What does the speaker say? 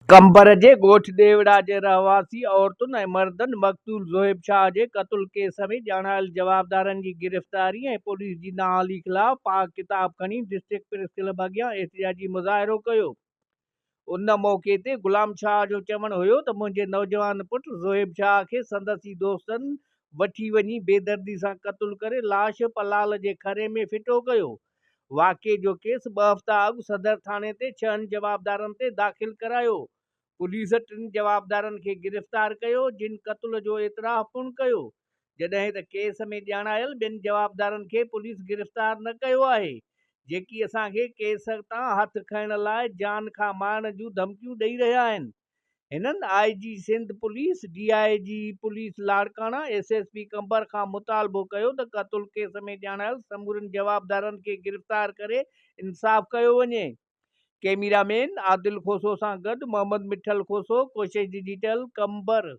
कंबर जे ॻोठ देवड़ा जे रहवासी औरतुनि ऐं मर्दनि मक़तूल ज़ोहिब शाह जे क़त्ल केस में ॼाणायल जवाबदारनि जी गिरफ़्तारी ऐं पुलिस जी नाअहली ख़िलाफ़ पाक किताब खणी डिस्ट्रिक्ट प्रेस क्लब अॻियां एहतिजाजी मुज़ाहिरो कयो। उन मौक़े ते ग़ुलाम शाह जो चवणु हुयो त मुंहिंजे नौजवान पुट ज़ोहिब शाह खे संदसि दोस्तनि वठी वञी बेदर्दी सां क़त्ल करे लाश पलाल जे खरे में फिटो कयो। वाक़िए जो केस 2 हफ़्ता अॻु सदर थाणे ते 6 जवाबदारनि ते दाख़िल करायो। पुलिस 3 जवाबदारनि खे गिरफ़्तार कयो जिन क़त्ल जो एतराफ़ पिणु कयो, जॾहिं त केस में ॼाणायल 2 जवाबदारनि खे पुलिस गिरफ़्तार न कयो आहे, जेकी असांखे केस तां हथ खणण लाइ जान खां मारण जूं धमकियूं ॾेई रहिया आहिनि। हिननि IG Sindh police, DIG police Larkana, SSP Qambar खां मुतालबो कयो त क़त्ल केस में ॼाणायल समूरनि जवाबदारनि खे गिरफ़्तार करे इंसाफ़ कयो वञे। कैमरामैन आदिल खोसो सां गॾु मोहम्मद मिठल खोसो, कोशिश डिजिटल, कंबर।